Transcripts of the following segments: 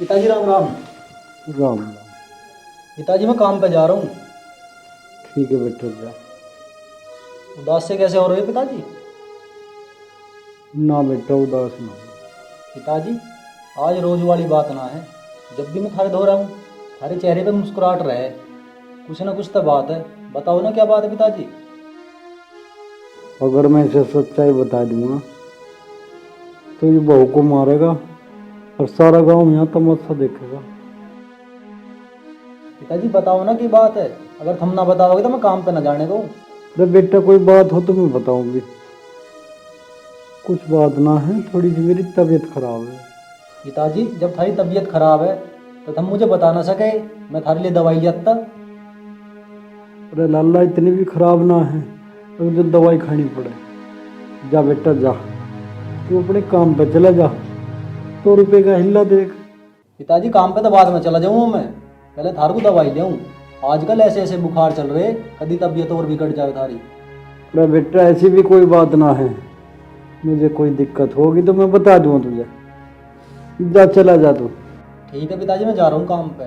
पिताजी राम राम। राम राम। पिताजी मैं काम पे जा रहा हूँ। ठीक है बेटा जा। उदास से कैसे हो रहे हो पिताजी? ना बेटा उदास ना हो। पिताजी आज रोज वाली बात ना है। जब भी मैं थारे धो रहा हूँ थारे चेहरे पे मुस्कुराहट रहे। कुछ ना कुछ तो बात है, बताओ ना क्या बात है पिताजी। अगर मैं इसे सच्चाई बता दूंगा तो ये बहू को मारेगा और सारा गांव यहाँ तमाशा देखेगा। पिताजी बताओ ना क्या बात है, अगर तुम ना बताओगे तो मैं काम पे ना जाने दूँ। अरे बेटा कोई बात हो तो मैं बताऊंगी। कुछ बात ना है, थोड़ी सी मेरी तबीयत खराब है। पिताजी जब थारी तबीयत खराब है तो तुम मुझे बता ना सके, मैं थारे लिए दवाई ले आता। अरे लाला इतनी भी खराब ना है तो जो दवाई खानी पड़े। जा बेटा जा, तू अपने काम पे चला जा। 100 रुपये का हिल्ला देख। पिताजी काम पे तो बाद में चला जाऊँ, मैं पहले थार को दवाई ले आऊँ। आजकल ऐसे ऐसे बुखार चल रहे, कभी तबीयत और बिगड़ जाए थारी। अरे बेटा ऐसी भी कोई बात ना है, मुझे कोई दिक्कत होगी तो मैं बता दूंगा तुझे। जा चला जा तू। ठीक है पिताजी मैं जा रहा हूँ काम पे।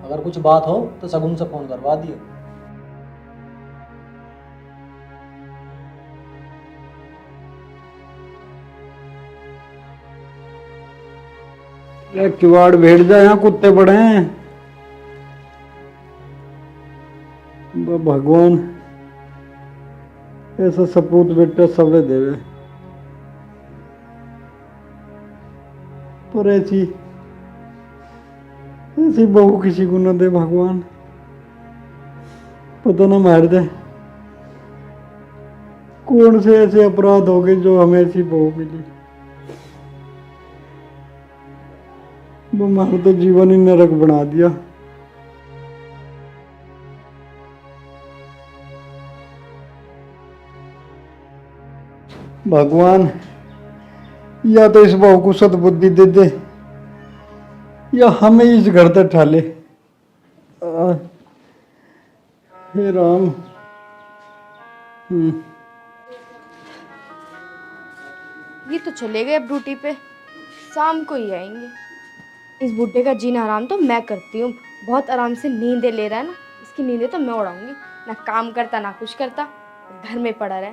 अगर कुछ बात हो तो शगुन से फोन करवा दियो। अरे किवाड़ भेड़ जा, यहाँ कुत्ते बड़े हैं। भगवान ऐसा सपूत बेटा सबे देवे, पर ऐसी ऐसी बहू किसी को न दे भगवान। पता न मार दे कौन से ऐसे अपराध हो गए जो हमें ऐसी बहू मिली। वो हमारा तो जीवन ही नरक बना दिया। भगवान या तो इस बहू को सद्बुद्धि दे दे या हमें इस घर तक ठाले। हे राम। ये तो चले गए अब ड्यूटी पे, शाम को ही आएंगे। इस बुड्ढे का जीना आराम तो मैं करती हूँ। बहुत आराम से नींदें ले रहा है ना, इसकी नींदें तो मैं उड़ाऊंगी। ना काम करता ना कुछ करता, घर में पड़ा रहे।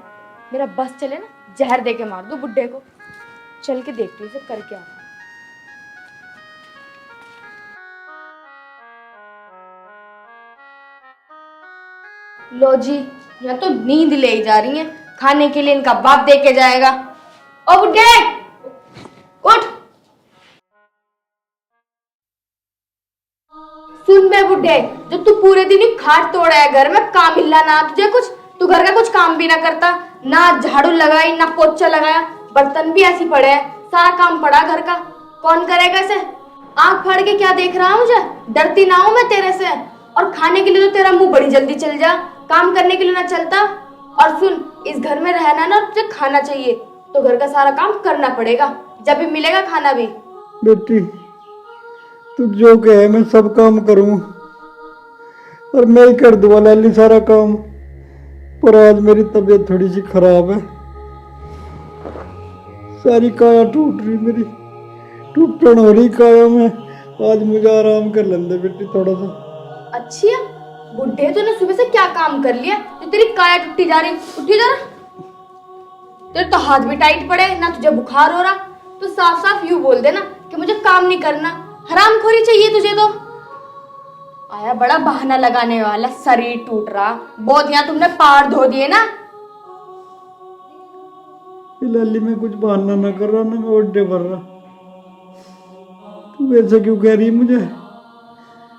मेरा बस चले ना, जहर दे के मार दूँ बुड्ढे को। चल के देखती हूँ इसे कर क्या रहा है। लो जी, यहाँ तो नींद ले ही जा रही है। खाने के लिए इनका बाप दे के जाएगा। ओ बुड्ढे उठ। सुन बे बुड्ढे, जो तू पूरे दिन ही खाट तोड़ा है घर में, काम हिला ना तुझे कुछ। तू घर का कुछ काम भी ना करता, ना झाड़ू लगाई ना पोछा लगाया। बर्तन भी ऐसी पड़े हैं, सारा काम पड़ा घर का। कौन करेगा इसे? आंख फाड़ के क्या देख रहा है मुझे? डरती ना हूं मैं तेरे से। और खाने के लिए तो तेरा मुंह बड़ी जल्दी चल जा, काम करने के लिए ना चलता। और सुन, इस घर में रहना ना, तुझे खाना चाहिए तो घर का सारा काम करना पड़ेगा, जब भी मिलेगा खाना भी। बेटी तू जो कहे मैं सब काम करूं और मैं ही कर दूंगा लाली सारा काम। पर आज मेरी तबीयत थोड़ी सी खराब है, सारी काया टूट रही मेरी, टूटन हो रही काया में। आज मुझे आराम कर लेंदे बेटी थोड़ा सा। अच्छी है बुड्ढे, तूने सुबह से क्या काम कर लिया जो तेरी काया टूटी जा रही? उठी जरा। तेरे तो हाथ भी टाइट पड़े ना, तुझे बुखार हो रहा। तो साफ साफ यूं बोल देना कि मुझे काम नहीं करना, हरामखोरी चाहिए तुझे तो। आया बड़ा बहाना लगाने वाला, शरीर टूट रहा। बहुत यहाँ तुमने पार धो दिए ना। लाली मैं कुछ बहाना ना कर रहा ना, मैं ओड्डे भर रहा। तू ऐसा क्यों कह रही है मुझे?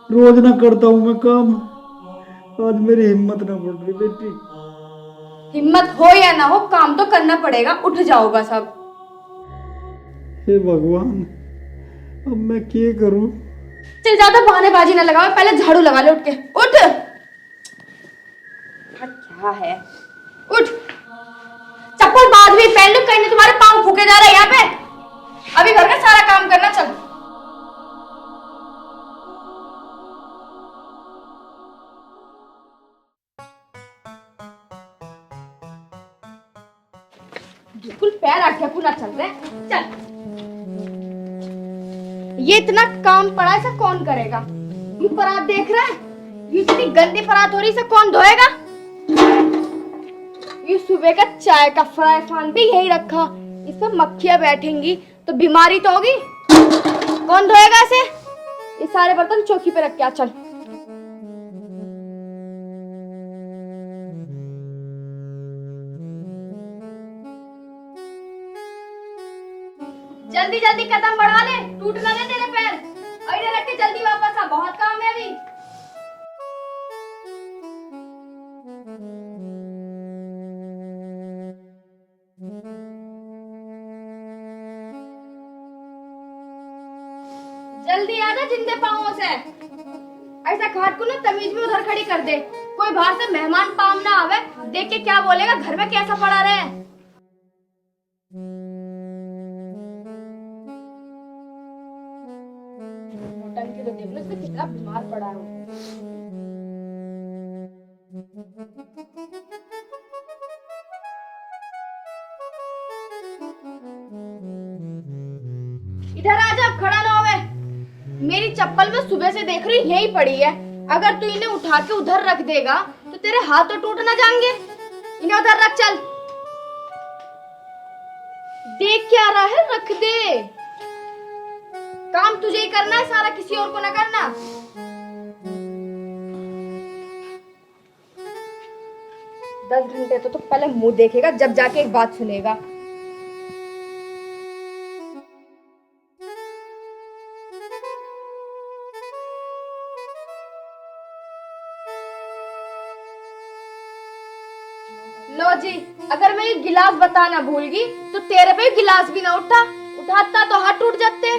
रोज ना करता हूं मैं काम, आज मेरी हिम्मत ना बढ़ रही बेटी। हिम्मत हो या ना हो, काम तो करना पड़ेगा, उठ जाओगा सब। हे भगवान अब मैं क्या करूं? चल ज्यादा बहानेबाजी ना लगाओ, पहले झाड़ू लगा ले उठ के। उठ। क्या है? उठ। चप्पल बाद में पहन लो, कहीं तुम्हारे पांव फूके जा रहे हैं यहाँ पे। अभी घर का सारा काम करना। चल बिल्कुल पैर आगे ना चल रहे। चल ये इतना काम पड़ा है, इसे कौन करेगा? ये परात देख रहा है, ये इतनी गंदी परात हो रही, इसे कौन धोएगा? ये सुबह का चाय का फ्राई पैन भी यही रखा, इस पर मक्खियां बैठेंगी तो बीमारी तो होगी। कौन धोएगा इसे? ये सारे बर्तन चौकी पे रख के आ, चल। जल्दी जल्दी कदम बढ़ा ले, टूट ना ले तेरे पैर। अरे रख के जल्दी वापस आ, बहुत काम है अभी। जल्दी आ जा जिंदे पाँवों से। ऐसा खाट को ना तमीज में उधर खड़ी कर दे, कोई बाहर से मेहमान पाम ना आवे, देख के क्या बोलेगा घर में कैसा पड़ा रहे। टंकी तो देख लो इससे कितना बीमार पड़ा है। इधर आ जा, खड़ा ना होवे। मेरी चप्पल में सुबह से देख रही यही पड़ी है, अगर तू इन्हें उठा के उधर रख देगा तो तेरे हाथ तो टूट ना जाएंगे। इन्हें उधर रख, चल। देख क्या रहा है, रख दे। काम तुझे ही करना है सारा, किसी और को ना करना। दस घंटे तो पहले मुंह देखेगा, जब जाके एक बात सुनेगा। लो जी, अगर मैं ये गिलास बताना भूल गई तो तेरे पे गिलास भी ना उठाता तो हाथ टूट जाते।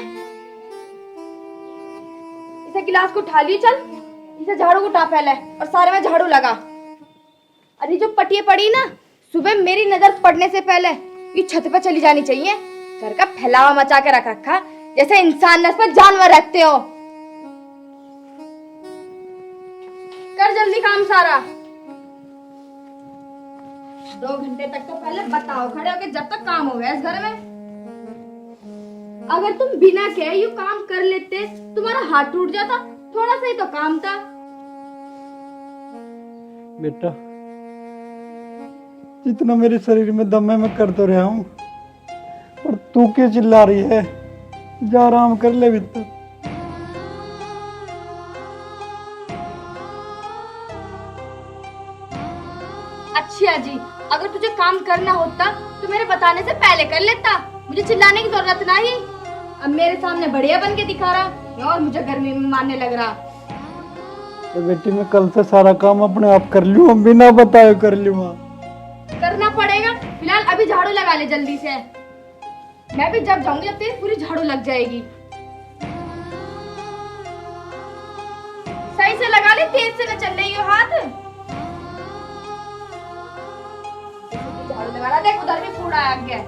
इसे गिलास को उठा ली, चल। इसे झाड़ू को उठा पहले और सारे में झाड़ू लगा। अरे जो पटिया पड़ी ना, सुबह मेरी नजर पड़ने से पहले ये छत पे चली जानी चाहिए। घर का फैलावा मचा के रख रखा, जैसे इंसान न पर जानवर रखते हो। कर जल्दी काम सारा। 2 घंटे तक तो पहले बताओ खड़े होके, जब तक काम हो गया इस घर में। अगर तुम बिना कहे यू काम कर लेते, तुम्हारा हाथ टूट जाता, थोड़ा सा ही तो काम था। बेटा, जितना मेरे शरीर में दम है मैं कर तो रहा हूँ, और तू क्यों चिल्ला रही है? जा आराम कर ले भीतर। अच्छा जी, अगर तुझे काम करना होता तो मेरे बताने से पहले कर लेता, मुझे चिल्लाने की जरूरत नहीं। अब मेरे सामने बढ़िया बन के दिखा रहा और मुझे गर्मी में मारने लग रहा। तो बेटी, मैं कल से सारा काम अपने आप कर लूँ, बिना बताए कर लूँगा। करना पड़ेगा, फिलहाल अभी झाड़ू लगा ले जल्दी से। मैं भी जब जाऊंगी जब तेरी पूरी झाड़ू लग जाएगी। सही से लगा ले, तेज से न चल रही हो हाथ। झाड़ू लगा रहा, देख उधर भी कूड़ा आ गया।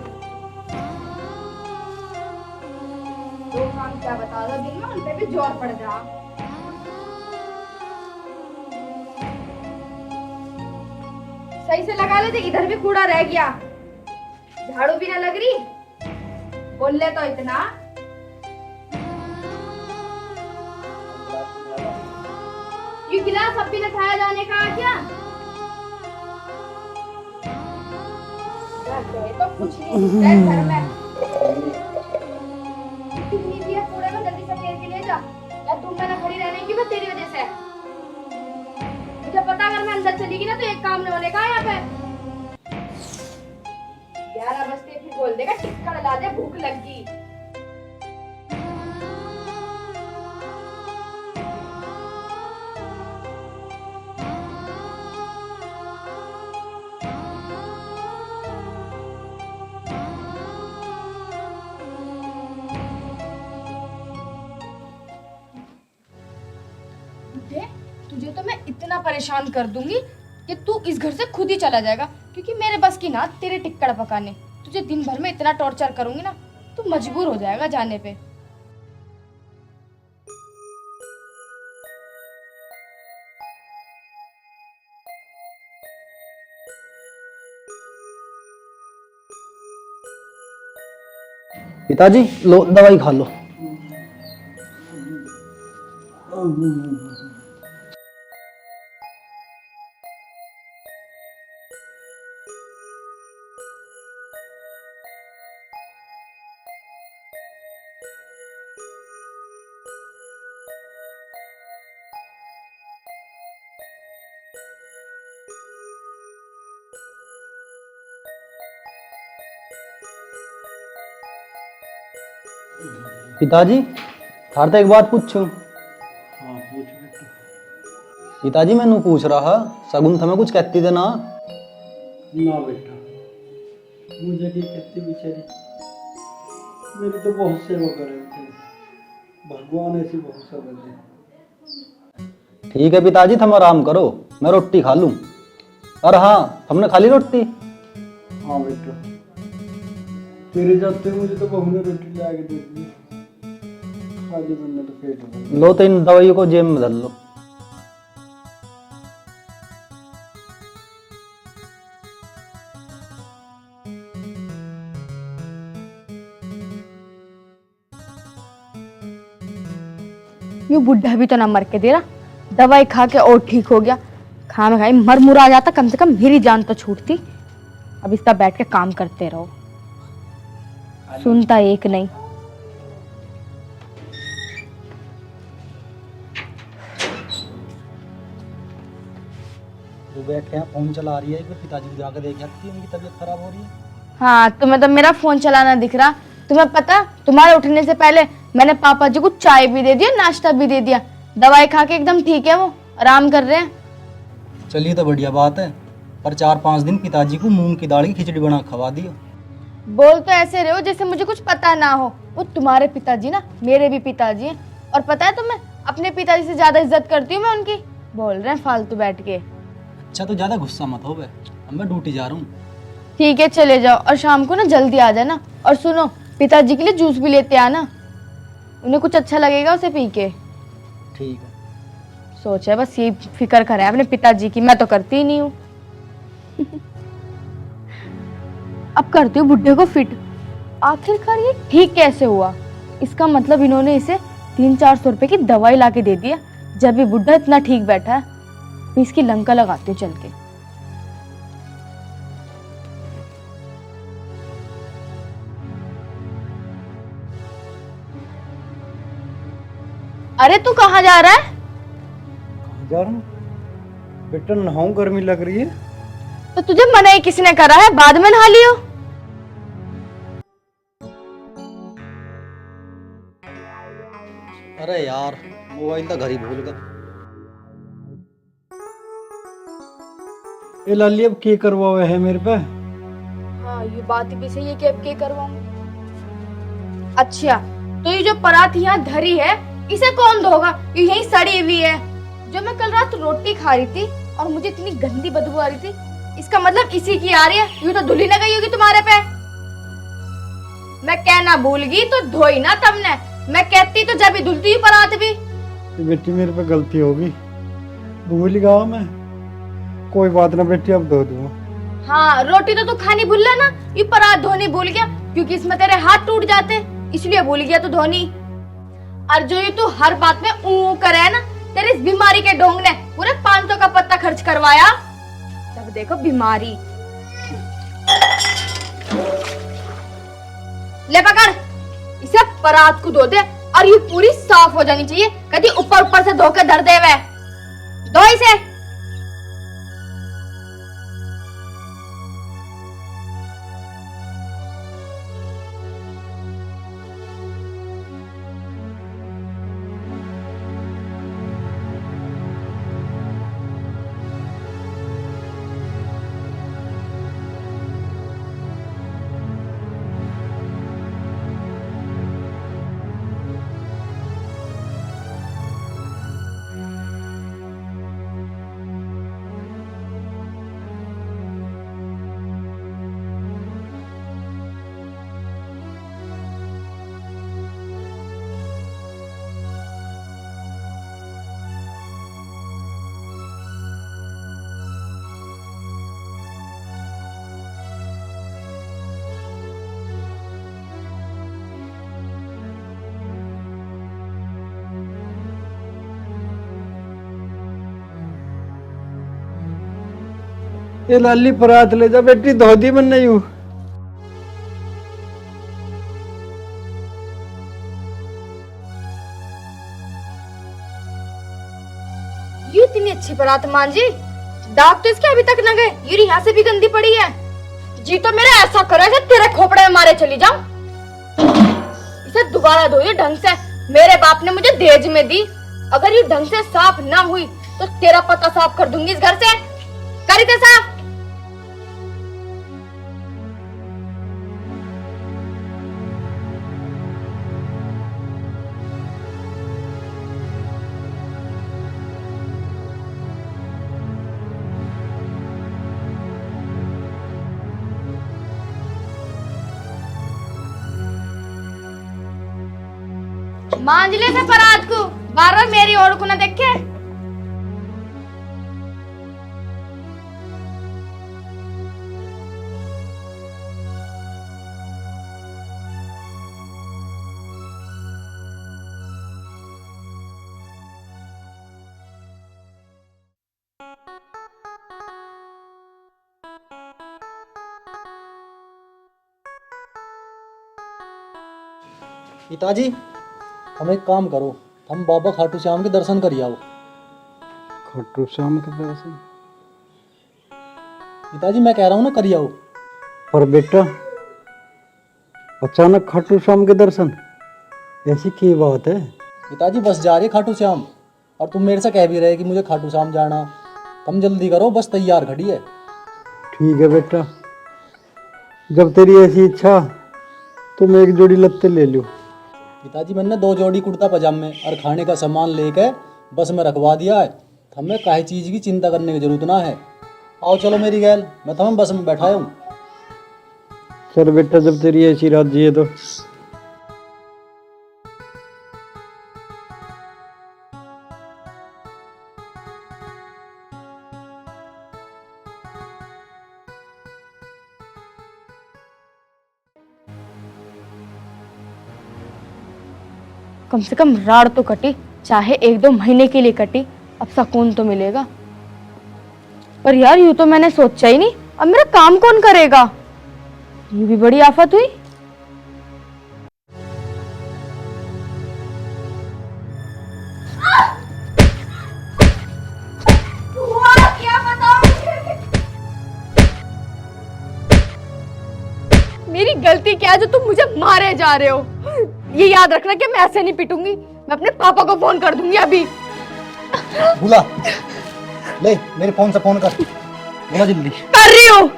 दो काम क्या बता दो दिन में, उन पे भी जोर पड़ जा। सही से लगा ले, इधर भी कूड़ा रह गया। झाड़ू भी ना लग रही, बोल ले तो इतना। ये गिलास अब भी न खाया जाने का क्या? तो कुछ नहीं घर में। कितनी भी है कूड़े में, जल्दी से फेर के ले जा, या तुम में ना खड़ी रहने की मैं तेरी वजह से। मुझे पता अगर मैं अंदर चली गई ना तो एक काम नहीं होने का यहाँ पे। 11 बजते फिर बोल देगा टिक्का ला दे, भूख लगी। तुझे तो मैं इतना परेशान कर दूंगी कि तू इस घर से खुद ही चला जाएगा, क्योंकि मेरे बस की ना तेरे टिक्कड़ पकाने। तुझे दिन भर में इतना टॉर्चर करूंगी ना, तू मजबूर हो जाएगा जाने पे। पिताजी लो दवाई खा लो। पिताजी थार तो एक बात पूछूं। हाँ पूछ बेटा। पिताजी मैनू पूछ रहा सगुन थमें कुछ कहती थे ना। ना बेटा, मुझे की कहती बेचारी, मेरी तो बहुत सेवा करे बेचारी, भगवान ऐसी बहुत सेवा दे। ठीक है पिताजी, थम आराम करो, मैं रोटी खा लूं। और हाँ, हमने खा ली रोटी? हाँ बेटा, तेरे जाते मुझे तो बहू ने रोटी ला के दे दी, खाली मैंने तो पेट भर। लो तो इन दवाइयों को जेब में धर लो। ये बुढ़ा भी तो ना मर के दे रहा, दवाई खा के और ठीक हो गया। खा में खाई मर मुर आ जाता, कम से कम मेरी जान तो छूटती। अब इसका बैठ के काम करते रहो, सुनता एक नहीं। वो बैठ के फोन चला रही है, एक बार पिताजी को जाकर देख आती है, उनकी तबीयत खराब हो रही है। हाँ, तुम्हें तो मेरा फोन चलाना दिख रहा। तुम्हें पता, तुम्हारे उठने से पहले मैंने पापा जी को चाय भी दे दिया, नाश्ता भी दे दिया। दवाई खा के एकदम ठीक है, वो आराम कर रहे हैं। चलिए तो बढ़िया बात है, पर 4-5 दिन पिताजी को मूंग की दाल की खिचड़ी बना खवा दियो। बोल तो ऐसे रहे हो जैसे मुझे कुछ पता ना हो। वो तुम्हारे पिताजी ना मेरे भी पिताजी हैं, और पता है तुम्हें, अपने पिताजी से ज्यादा इज्जत करती हूँ मैं उनकी। बोल रहे हैं फालतू बैठ के। अच्छा तो ज्यादा गुस्सा मत हो बे, अब मैं ड्यूटी जा रहा हूँ। ठीक है चले जाओ, और शाम को ना जल्दी आ जाना। और सुनो, पिताजी के लिए जूस भी लेते आना, उन्हें कुछ अच्छा लगेगा उसे पी के। ठीक है। सोच है बस ये फिक्र करे अपने पिताजी की, मैं तो करती ही नहीं हूँ। अब करती हूँ बुढ़े को फिट। आखिरकार ये ठीक कैसे हुआ? इसका मतलब इन्होंने इसे 300-400 रुपए की दवाई ला के दे दिया, जब भी बुढ़ा इतना ठीक बैठा है। मैं इसकी लंका लगाती हूँ चल के। अरे तू कहाँ जा रहा है? कहाँ जा रहा हूँ बेटा? नहाऊं, गर्मी लग रही है। तो तुझे मना ही किसने करा है? बाद में नहा लियो। अरे यार, मोबाइल तो घर ही भूल गया। ये लाली अब क्या करवावे है मेरे पे? हाँ, ये बात भी सही है कि अब क्या करवाऊं। अच्छा, तो ये जो परात यहाँ धरी है, इसे कौन धोगा? ये यही सड़ी हुई है। जो मैं कल रात रोटी खा रही थी और मुझे इतनी गंदी बदबू आ रही थी, इसका मतलब इसी की आ रही है। यूं तो धुली ना गई होगी तुम्हारे पे। मैं कहना भूल गई तो धोई ना तुमने। मैं कहती तो जब भी धुलती हुई परात भी। बेटी मेरे पे गलती होगी, भूल गया मैं। कोई बात ना बेटी, अब धो दूंगा। हाँ, रोटी तो तू खानी भूल ना, ये परात धोनी भूल गया, क्योंकि इसमें तेरे हाथ टूट जाते, इसलिए भूल गया तू धोनी। और जो ये तू हर बात में ऊ करे है ना, तेरी इस बीमारी के ढोंग ने पूरे 500 का पत्ता खर्च करवाया। जब देखो बीमारी। ले पकड़, इसे परात को धो दे, और ये पूरी साफ हो जानी चाहिए। कभी ऊपर ऊपर से धो के धर दे वे। धो इसे। ये लाली परात ले जा बेटी, धो दी मैंने यूं। ये इतनी अच्छी परात मान जी, दाग तो इसके अभी तक न गए, ये यहाँ से भी गंदी पड़ी है। जी तो मेरा ऐसा करे कि तेरे खोपड़े में मारे चली जाऊं। इसे दोबारा धोइए ढंग से। मेरे बाप ने मुझे दहेज में दी, अगर ये ढंग से साफ ना हुई तो तेरा पता साफ कर दूंगी इस घर से। करी थे साफ। मांझले से परात को बार बार मेरी ओर को ना देखे। पिताजी हम एक काम करो, हम बाबा खाटू श्याम के दर्शन करिए आओ। खाटू श्याम के दर्शन? पिताजी मैं कह रहा हूँ ना करिए आओ। पर बेटा अचानक खाटू श्याम के दर्शन, ऐसी क्या बात है? पिताजी बस जा रही है खाटू श्याम, और तुम मेरे से कह भी रहे कि मुझे खाटू श्याम जाना। तुम जल्दी करो, बस तैयार खड़ी है। ठीक है बेटा, जब तेरी ऐसी इच्छा तुम एक जोड़ी लत्ते ले लो। पिताजी मैंने 2 जोड़ी कुर्ता पजामे और खाने का सामान लेके बस में रखवा दिया है। हमें काहे चीज़ की चिंता करने की जरूरत ना है। आओ चलो मेरी गैल, मैं तुम्हें बस में बैठाया हूँ। चल बेटा, जब तेरी ऐसी राजी है तो। कम से कम राड़ तो कटी, चाहे 1-2 महीने के लिए कटी, अब सुकून तो मिलेगा। पर यार यूं तो मैंने सोचा ही नहीं, अब मेरा काम कौन करेगा? ये भी बड़ी आफत हुई। क्या बताऊं? मेरी गलती क्या है जो तुम मुझे मारे जा रहे हो? ये याद रखना कि मैं ऐसे नहीं पिटूंगी, मैं अपने पापा को फोन कर दूंगी अभी। बुला ले, मेरे फोन से फोन कर, बुला जल्दी। कर रही हूँ।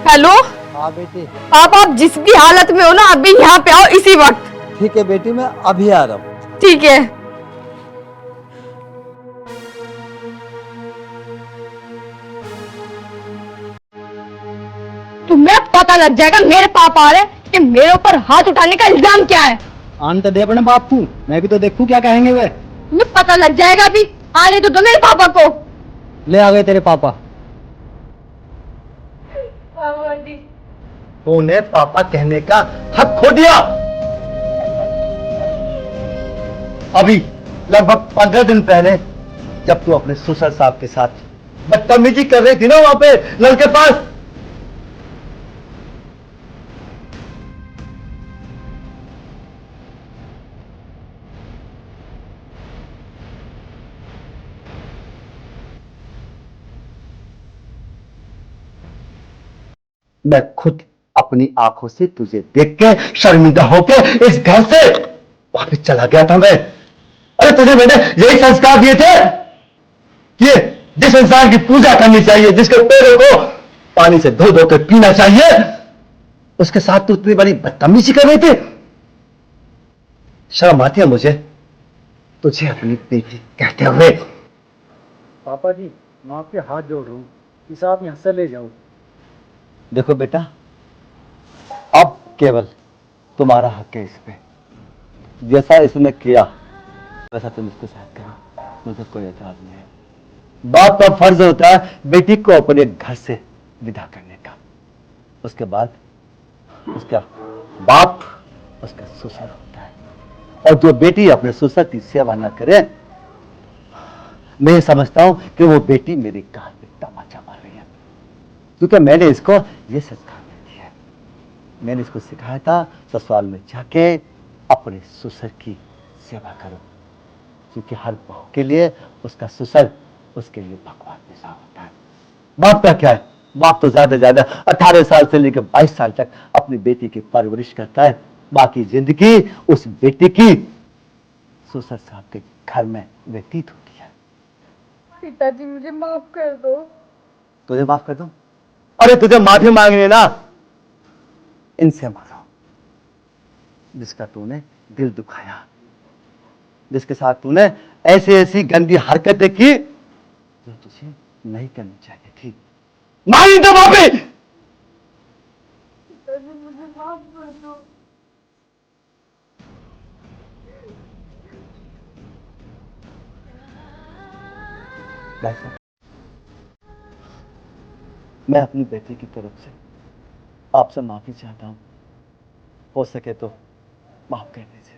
हेलो। हाँ बेटी। आप जिस भी हालत में हो ना, अभी यहाँ पे आओ इसी वक्त। ठीक है बेटी, मैं अभी आ रहा हूँ। ठीक है। तुम्हें पता लग जाएगा मेरे पापा आ रहे कि मेरे ऊपर हाथ उठाने का इल्जाम क्या है। आन तो दे अपने बाप को, मैं भी तो देखूं क्या कहेंगे वे। तुम्हें पता लग जाएगा अभी। आने तो दो मेरे पापा को। ले आ गए तेरे पापा। तूने पापा कहने का हक खो दिया। अभी लगभग 15 दिन पहले जब तू अपने ससुर साहब के साथ बदतमीजी कर रही थी ना वहां पे नल के पास, मैं खुद अपनी आंखों से तुझे देख के शर्मिंदा होके इस घर से वापस चला गया था मैं। अरे तुझे मैंने यही संस्कार दिए थे कि जिस इंसान की पूजा करनी चाहिए, जिसके पैरों को पानी से धो धो कर पीना चाहिए, उसके साथ तू इतनी बड़ी बदतमीजी कर रही थी। शर्म आती है मुझे तुझे अपनी बेटी कहते हुए। पापा जी मैं आपके हाथ जोड़ रहा हूँ, इस आप यहाँ से ले जाओ। देखो बेटा, अब केवल तुम्हारा हक है इस पे। जैसा इसने किया वैसा तुम इसके साथ करो, मुझे कोई एतराज नहीं है। बाप का फर्ज होता है बेटी को अपने घर से विदा करने का। उसके बाद उसका बाप उसका ससुर होता है, और जो बेटी अपने ससुर की सेवा न करे, मैं समझता हूं कि वो बेटी मेरी गाल में तमाचा मार रही है। क्योंकि मैंने इसको ये संस्कार दिया है। मैंने इसको सिखाया था ससुराल में जाके अपने ससुर की सेवा करो। क्योंकि हर बहू के लिए उसका ससुर उसके लिए भगवान जैसा होता है। बाप का क्या है, बाप तो ज्यादा 18 साल से लेकर 22 साल तक अपनी बेटी की परवरिश करता है, बाकी जिंदगी उस बेटी की ससुर साहब के घर में व्यतीत होती है। पिताजी मुझे माफ कर दो। तुझे माफ कर दूं? अरे तुझे माफी मांगनी है ना, इनसे मांगो जिसका तूने दिल दुखाया, जिसके साथ तूने ऐसी ऐसी गंदी हरकतें की जो तुझे नहीं करनी चाहिए थी। मांगी तो माफी। पिताजी मुझे माफ कर दो। मैं अपनी बेटी की तरफ से आपसे माफी चाहता हूं, हो सके तो माफ कर दीजिए।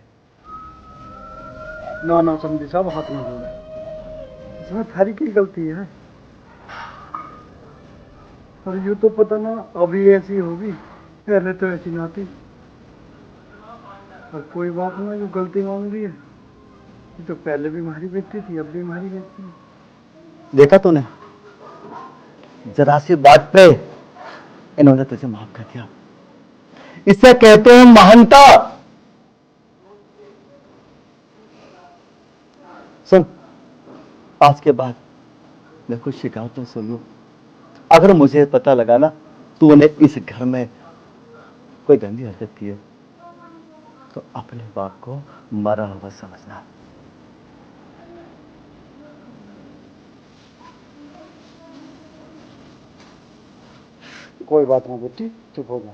ना समझी साहब, हाथ में जोड़े, इसमें थारी की गलती है। और यूं तो पता ना अभी ऐसी होगी, पहले तो ऐसी ना थी। और कोई बात ना, जो गलती मांग रही है, ये तो पहले भी हमारी बेटी थी, अब भी हमारी बेटी है। देखा तूने, जरा सी बात पे इन्होंने तुझे माफ कर दिया। इसे कहते हैं महानता। सुन, आज के बाद मैं कुछ शिकायतें सुन लूं, अगर मुझे पता लगा ना तूने इस घर में कोई गंदी हरकत की है, तो अपने बाप को मरा हुआ समझना। कोई बात ना बेटी, चुप हो जा।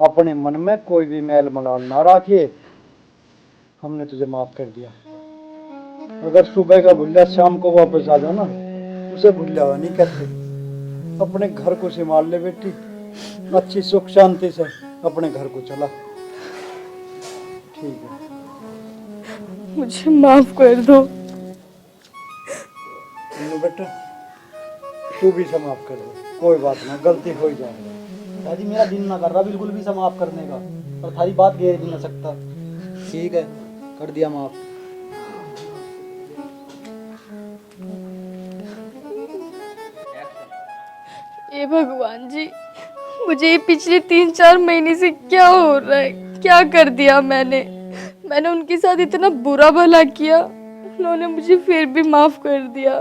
अपने मन में कोई भी मैल मलाल ना रखिए, हमने तुझे माफ कर दिया। अगर सुबह का भूलिया शाम को वापस आ जाना, उसे भूलिया हुआ नहीं कहते। अपने घर को संभाल ले बेटी, अच्छी सुख शांति से अपने घर को चला। ठीक है, मुझे माफ कर दो। बेटा तू भी से माफ कर दे, कोई बात ना, गलती हो ही जाएगी। दादी मेरा दिल ना कर रहा बिल्कुल भी माफ करने का, और थारी बात घेर भी ना सकता। ठीक है, कर दिया माफ। हे भगवान जी, मुझे ये पिछले 3-4 महीने से क्या हो रहा है? क्या कर दिया मैंने उनके साथ इतना बुरा भला किया, उन्होंने मुझे फिर भी माफ कर दिया।